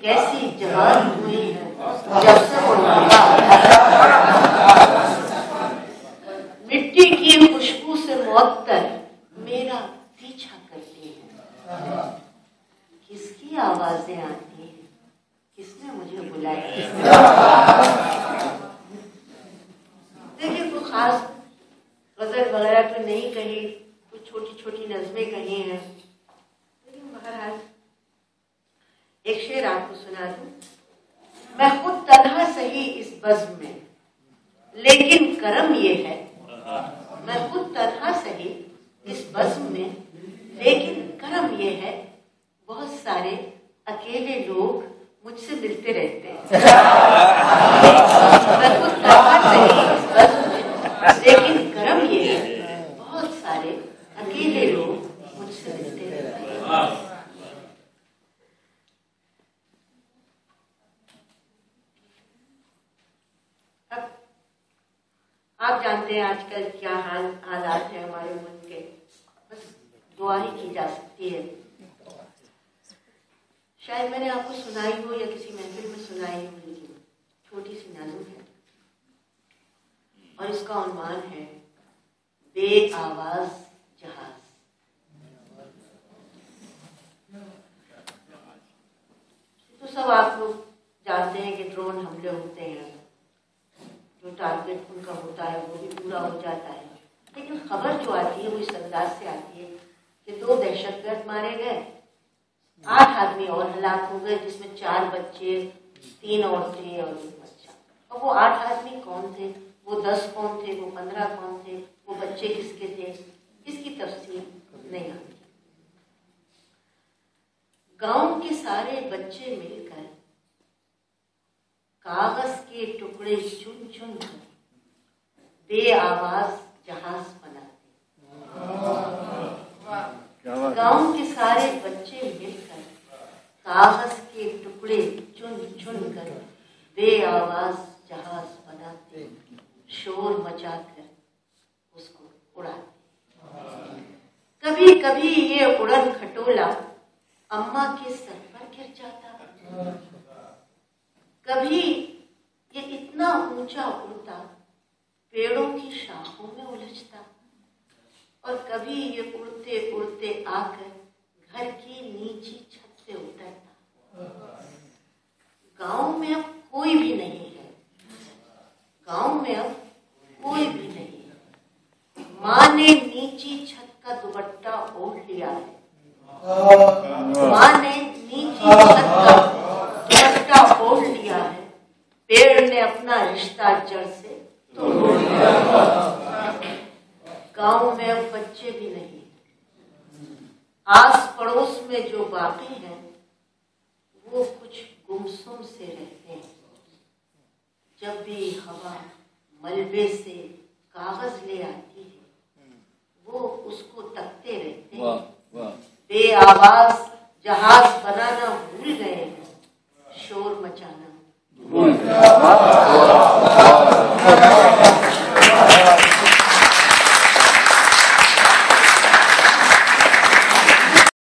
कैसी जवान हुई है जब से वो लगा। मिट्टी की खुशबू से मौत मेरा पीछा करती है। किसकी आवाजें आती हैं, किसने मुझे बुलाया। देखिए कोई खास गजल वगैरह तो नहीं कही, कुछ छोटी छोटी नज़में कही हैं, लेकिन बहरहाल एक शेर आपको सुना दूं। मैं खुद तन्हा सही इस बज़्म में, लेकिन करम ये है। मैं खुद तन्हा सही इस बज़्म में, लेकिन करम ये है, बहुत सारे अकेले लोग मुझसे मिलते रहते हैं। मैं खुद तन्हा सही इस बज़्म में, लेकिन करम ये है, बहुत सारे अकेले लोग मुझसे मिलते रहते हैं। आप जानते हैं आजकल क्या हालात है हमारे मुल्क के, बस दुआ ही की जा सकती है। शायद मैंने आपको सुनाई हो या किसी महफिल में सुनाई हो, लेकिन छोटी सी नज़्म है और इसका उन्वान है बेआवाज जहाज। तो सब आप लोग जानते हैं कि ड्रोन हमले होते हैं, जो टारगेट उनका होता है वो भी पूरा हो जाता है, लेकिन खबर जो आती है वो इस अंदाज से आती है कि 2 दहशतगर्द मारे गए, 8 आदमी और हलाक हो गए, जिसमें 4 बच्चे, 3 औरतें और 1 बच्चा। और वो 8 आदमी कौन थे, वो 10 कौन थे, वो 15 कौन थे, वो बच्चे किसके थे, इसकी तफसील नहीं आती। गांव के सारे बच्चे मिलकर कागज के टुकड़े चुन चुन कर बेआवाज जहाज बनाते। गांव के सारे बच्चे मिलकर कागज के टुकड़े चुन चुन कर बेआवाज जहाज बनाते, शोर मचाकर उसको उड़ाते। कभी कभी ये उड़न खटोला अम्मा के सर पर गिर जाता, कभी ये इतना ऊंचा उड़ता पेड़ों की शाखों में उलझता, और कभी ये उड़ते उड़ते आकर घर की नीची छत से उतरता। गांव में अब कोई भी नहीं है, गांव में अब कोई भी नहीं है। माँ ने नीची छत का दुपट्टा ओढ़ लिया है, माँ ने नीची छत का दुपट्टा ओढ़ लिया है, पेड़ ने अपना रिश्ता जड़ से तोड़ लिया। गांव में अब बच्चे भी नहीं, आस पड़ोस में जो बाकी हैं वो कुछ गुमसुम से रहते हैं। जब भी हवा मलबे से कागज ले आती है वो उसको तकते रहते हैं। बेआवाज जहाज बनाना भूल गए हैं, शोर मचाना भूल गए।